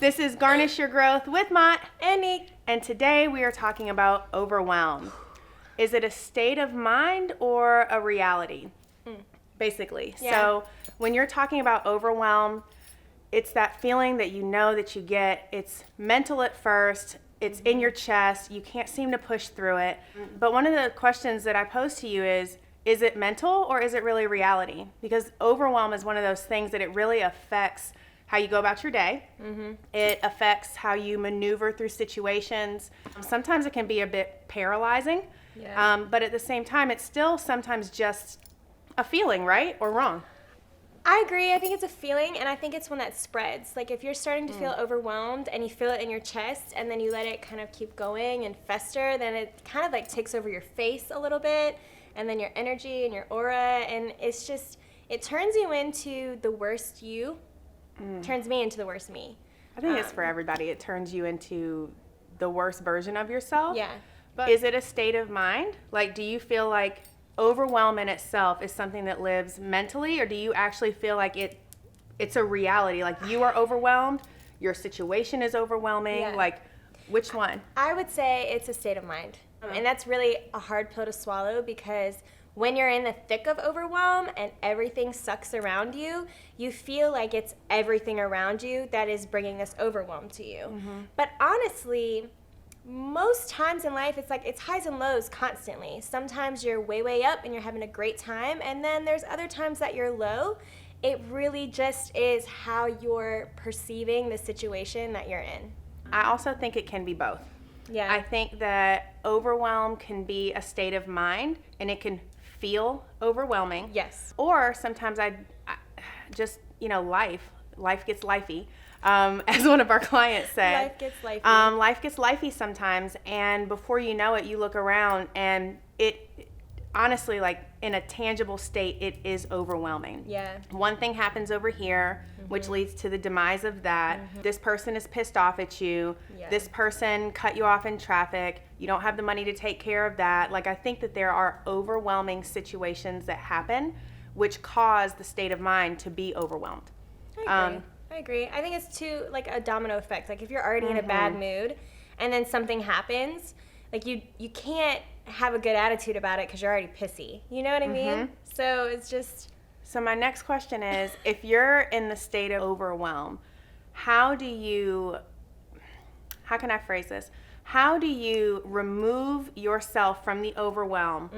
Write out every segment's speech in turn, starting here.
This is Garnish Your Growth with Mott And Nick. And today we are talking about overwhelm. Is it a state of mind or a reality? Basically. Yeah. So when you're talking about overwhelm, it's that feeling that you know that you get. It's mental at first. It's in your chest. You can't seem to push through it. But one of the questions that I pose to you is it mental or is it really reality? Because overwhelm is one of those things that it really affects how you go about your day. It affects how you maneuver through situations. Sometimes it can be a bit paralyzing, but at the same time, it's still sometimes just a feeling, right? Or wrong? I agree. I think it's a feeling, and I think it's one that spreads. Like if you're starting to feel overwhelmed and you feel it in your chest and then you let it kind of keep going and fester, then it kind of like takes over your face a little bit and then your energy and your aura, and it's just, it turns you into the worst you. Turns me into the worst me. I think it's for everybody. It turns you into the worst version of yourself. Yeah. But is it a state of mind? Like, do you feel like overwhelm in itself is something that lives mentally, or do you actually feel like it's a reality? Like you are overwhelmed, your situation is overwhelming. Yeah. Like, which one? I would say it's a state of mind. And that's really a hard pill to swallow, because when you're in the thick of overwhelm and everything sucks around you, you feel like it's everything around you that is bringing this overwhelm to you. But honestly, most times in life, it's like it's highs and lows constantly. Sometimes you're way, way up and you're having a great time, and then there's other times that you're low. It really just is how you're perceiving the situation that you're in. I also think it can be both. Yeah. I think that overwhelm can be a state of mind, and it can feel overwhelming. Yes. Or sometimes I just, life gets lifey. As one of our clients said. Life gets lifey. Life gets lifey sometimes, and before you know it, you look around, and it honestly, like in a tangible state, it is overwhelming. Yeah. One thing happens over here, which leads to the demise of that. This person is pissed off at you. Yeah. This person cut you off in traffic. You don't have the money to take care of that. Like, I think that there are overwhelming situations that happen which cause the state of mind to be overwhelmed. I agree. I think it's too like a domino effect. Like if you're already in a bad mood and then something happens, like you can't have a good attitude about it because you're already pissy. You know what I mean? So it's just... So my next question is, if you're in the state of overwhelm, how can I phrase this? How do you remove yourself from the overwhelm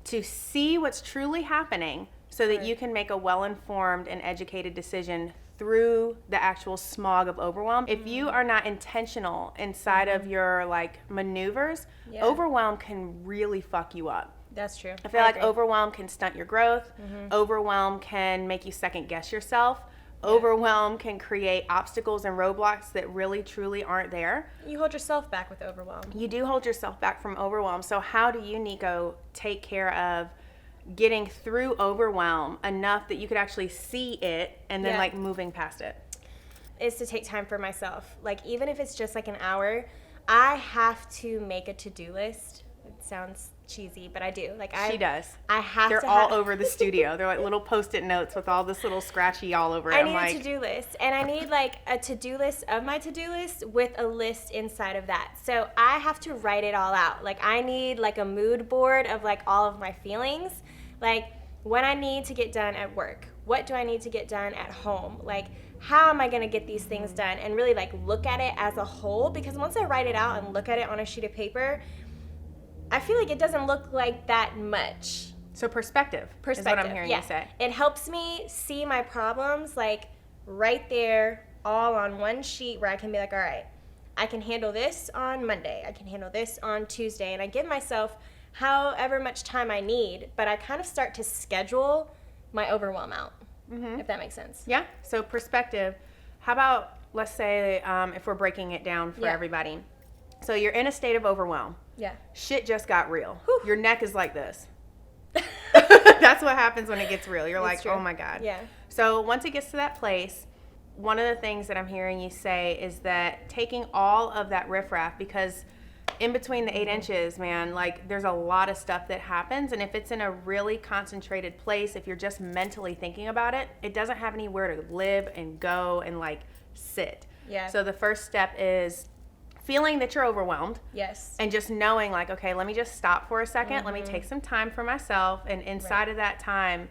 to see what's truly happening so that you can make a well-informed and educated decision through the actual smog of overwhelm? If you are not intentional inside of your maneuvers, overwhelm can really fuck you up. That's true. I feel like overwhelm can stunt your growth. Overwhelm can make you second guess yourself. Overwhelm can create obstacles and roadblocks that really truly aren't there. You hold yourself back with overwhelm. You do hold yourself back from overwhelm. So how do you, Nico, take care of getting through overwhelm enough that you could actually see it and then moving past it? Is to take time for myself. Like even if it's just like an hour, I have to make a to-do list. It sounds cheesy, but I do. She does. I have They're to all over the studio. They're like little Post-it notes with all this little scratchy all over it. I need a to-do list, and I need like a to-do list of my to-do list with a list inside of that. So I have to write it all out. Like I need like a mood board of like all of my feelings. Like what I need to get done at work. What do I need to get done at home? Like how am I going to get these things done? And really like look at it as a whole, because once I write it out and look at it on a sheet of paper, I feel like it doesn't look like that much. So perspective is what I'm hearing you say. It helps me see my problems like right there, all on one sheet, where I can be like, all right, I can handle this on Monday. I can handle this on Tuesday. And I give myself however much time I need, but I kind of start to schedule my overwhelm out, if that makes sense. Yeah. So perspective. How about, let's say, if we're breaking it down for everybody. So you're in a state of overwhelm. Yeah. Shit just got real. Whew. Your neck is like this. That's what happens when it gets real. You're like, true. oh my God. Yeah. So once it gets to that place, one of the things that I'm hearing you say is that taking all of that riffraff, because in between the 8 inches, man, like there's a lot of stuff that happens. And if it's in a really concentrated place, if you're just mentally thinking about it, it doesn't have anywhere to live and go and like sit. Yeah. So the first step is feeling that you're overwhelmed. Yes. And just knowing like, okay, let me just stop for a second. Let me take some time for myself. And inside of that time,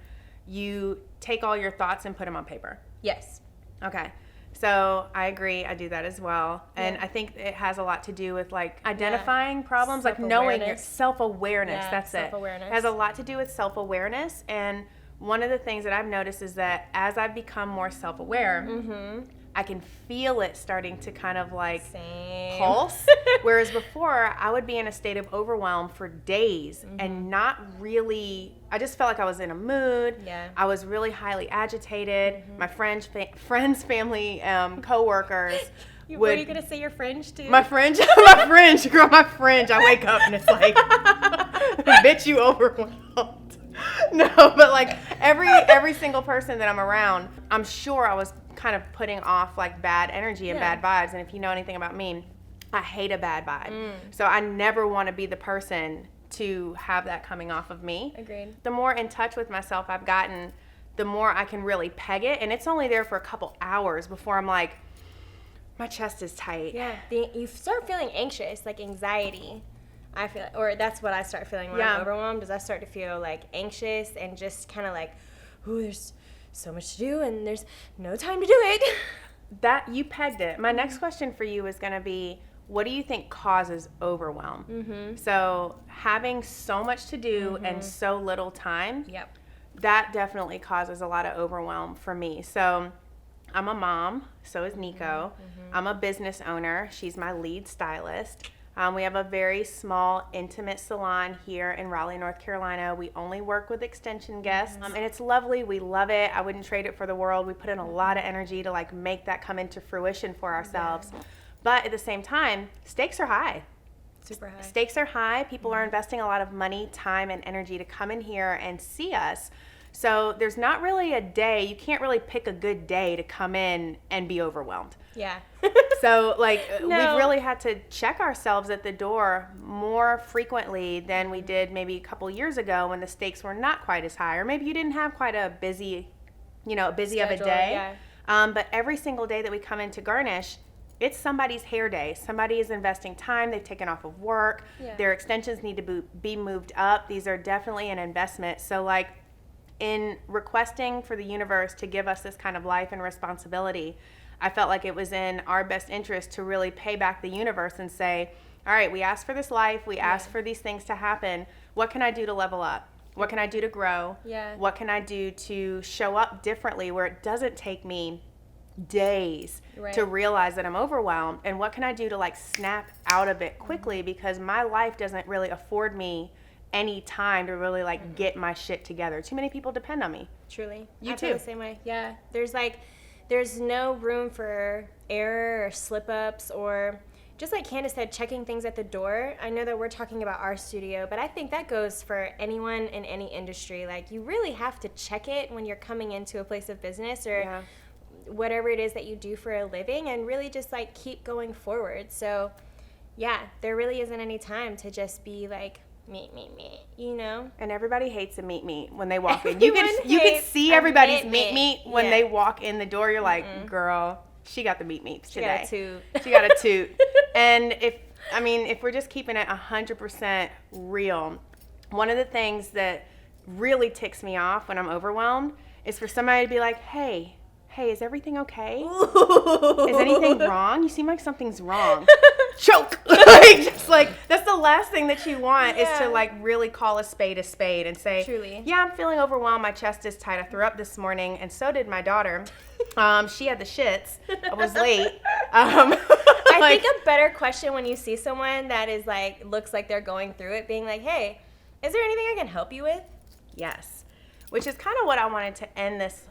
you take all your thoughts and put them on paper. Yes. Okay. So I agree. I do that as well. And I think it has a lot to do with like identifying problems, like knowing your self-awareness. That's self-awareness. It has a lot to do with self-awareness. And one of the things that I've noticed is that as I've become more self-aware, I can feel it starting to kind of like pulse. Whereas before, I would be in a state of overwhelm for days and not really, I just felt like I was in a mood. Yeah. I was really highly agitated. My friends, family, coworkers. Were you going to say your fringe too? My fringe, girl, my fringe. I wake up and it's like, bitch, you overwhelmed. No, but like every single person that I'm around, I'm sure I was kind of putting off like bad energy and bad vibes. And if you know anything about me, I hate a bad vibe. So I never want to be the person to have that coming off of me. Agreed. The more in touch with myself I've gotten, the more I can really peg it. And it's only there for a couple hours before I'm like, my chest is tight. Yeah. You start feeling anxious, like anxiety. I feel, or that's what I start feeling when I'm overwhelmed, is I start to feel like anxious and just kind of like, ooh, there's so much to do and there's no time to do it. That, you pegged it. My next question for you is going to be, what do you think causes overwhelm? So having so much to do and so little time, that definitely causes a lot of overwhelm for me. So I'm a mom, so is Nico. I'm a business owner. She's my lead stylist. We have a very small, intimate salon here in Raleigh, North Carolina. We only work with extension guests, and it's lovely. We love it. I wouldn't trade it for the world. We put in a lot of energy to like make that come into fruition for ourselves. But at the same time, stakes are high. Super high. Stakes are high. People are investing a lot of money, time, and energy to come in here and see us. So there's not really a day. You can't really pick a good day to come in and be overwhelmed. Yeah. So like we've really had to check ourselves at the door more frequently than we did maybe a couple years ago when the stakes were not quite as high, or maybe you didn't have quite a busy schedule, of a day. But every single day that we come into Garnish, it's somebody's hair day. Somebody is investing time. They've taken off of work. Their extensions need to be moved up. These are definitely an investment. So like in requesting for the universe to give us this kind of life and responsibility, I felt like it was in our best interest to really pay back the universe and say, all right, we asked for this life. We asked for these things to happen. What can I do to level up? What can I do to grow? What can I do to show up differently where it doesn't take me days to realize that I'm overwhelmed? And what can I do to like snap out of it quickly, because my life doesn't really afford me any time to really like get my shit together. Too many people depend on me. Truly. You I too. feel the same way. Yeah. There's no room for error or slip ups, or just like Candice said, checking things at the door. I know that we're talking about our studio, but I think that goes for anyone in any industry. Like, you really have to check it when you're coming into a place of business or whatever it is that you do for a living, and really just like keep going forward. So yeah, there really isn't any time to just be like, me, you know? And everybody hates a meet when they walk in. You can see everybody's meet when they walk in the door. You're like, girl, she got the meets today. She got a toot. And if we're just keeping it 100% real, one of the things that really ticks me off when I'm overwhelmed is for somebody to be like, hey, is everything okay? Is anything wrong? You seem like something's wrong. Choke. That's the last thing that you want is to like really call a spade and say, truly, yeah, I'm feeling overwhelmed. My chest is tight. I threw up this morning, and so did my daughter. She had the shits. I was late. I think a better question when you see someone that is like, looks like they're going through it, being like, hey, is there anything I can help you with? Yes. Which is kind of what I wanted to end this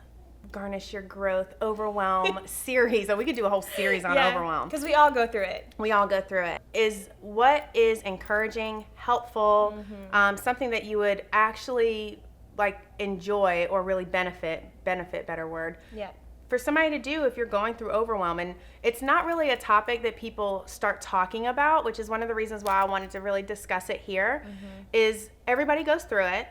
Garnish Your Growth Overwhelm series. So we could do a whole series on overwhelm. Because we all go through it. We all go through it. Is what is encouraging, helpful, something that you would actually like enjoy or really benefit, better word. Yeah. For somebody to do if you're going through overwhelm. And it's not really a topic that people start talking about, which is one of the reasons why I wanted to really discuss it here, is everybody goes through it.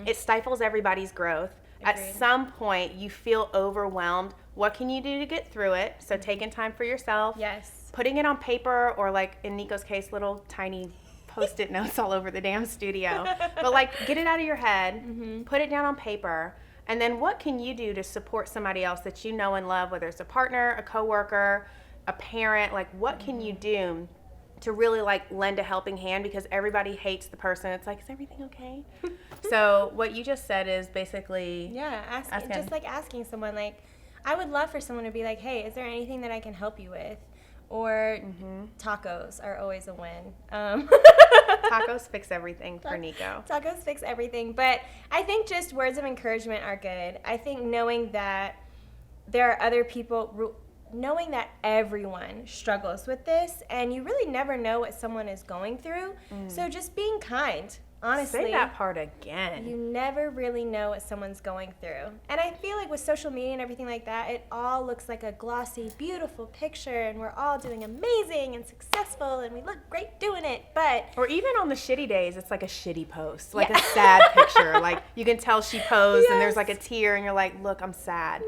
It stifles everybody's growth. Agreed. At some point, you feel overwhelmed what can you do to get through it? So taking time for yourself. Yes. Putting it on paper, or like in Nico's case, little tiny Post-it notes all over the damn studio. But like, get it out of your head, put it down on paper, and then what can you do to support somebody else that you know and love, whether it's a partner, a coworker, a parent? Like, what can you do to really like lend a helping hand? Because everybody hates the person. It's like, is everything okay? So what you just said is basically asking someone, like, I would love for someone to be like, hey, is there anything that I can help you with? Or tacos are always a win. Tacos fix everything for Nico. Tacos fix everything. But I think just words of encouragement are good. I think knowing that there are other people, knowing that everyone struggles with this, and you really never know what someone is going through. So just being kind. Honestly, say that part again. You never really know what someone's going through. And I feel like with social media and everything like that, it all looks like a glossy, beautiful picture, and we're all doing amazing and successful, and we look great doing it. But or even on the shitty days, it's like a shitty post, like a sad picture. Like, you can tell she posed and there's like a tear, and you're like, look, I'm sad.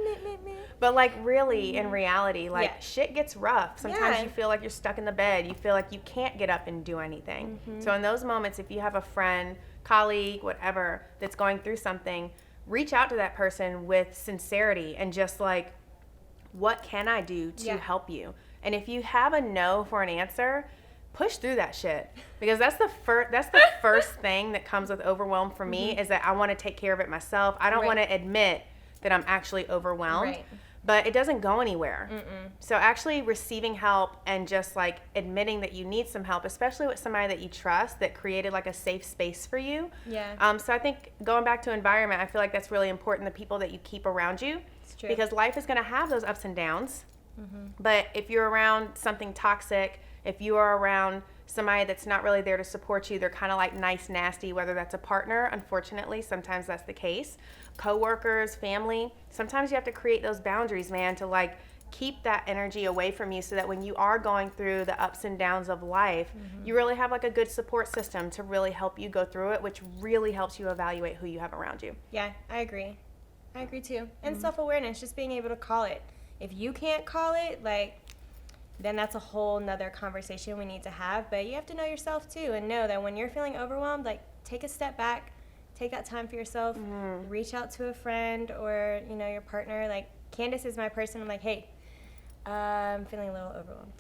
But like, really, in reality, like, shit gets rough. Sometimes you feel like you're stuck in the bed. You feel like you can't get up and do anything. So in those moments, if you have a friend, colleague, whatever, that's going through something, reach out to that person with sincerity and just like, what can I do to help you? And if you have a no for an answer, push through that shit, because that's the first thing that comes with overwhelm for me, is that I want to take care of it myself. I don't want to admit that I'm actually overwhelmed. But it doesn't go anywhere. So actually receiving help and just like admitting that you need some help, especially with somebody that you trust, that created like a safe space for you. So I think going back to environment, I feel like that's really important, the people that you keep around you. It's true. Because life is going to have those ups and downs. But if you're around something toxic, if you are around somebody that's not really there to support you, they're kind of like nice, nasty, whether that's a partner, unfortunately, sometimes that's the case, coworkers, family, sometimes you have to create those boundaries, man, to like keep that energy away from you, so that when you are going through the ups and downs of life, you really have like a good support system to really help you go through it, which really helps you evaluate who you have around you. Yeah, I agree too. And self-awareness, just being able to call it. If you can't call it, like, then that's a whole nother conversation we need to have. But you have to know yourself too, and know that when you're feeling overwhelmed, like, take a step back, take that time for yourself, reach out to a friend or, you know, your partner. Like, Candice is my person. I'm like, hey, I'm feeling a little overwhelmed.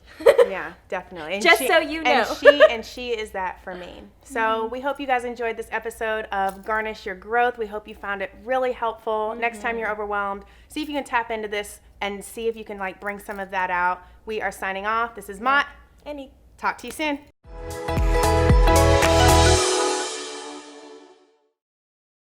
Yeah, definitely. And so you know. And she is that for me. So we hope you guys enjoyed this episode of Garnish Your Growth. We hope you found it really helpful. Next time you're overwhelmed, see if you can tap into this and see if you can like bring some of that out. We are signing off. This is Mott. Annie. Talk to you soon.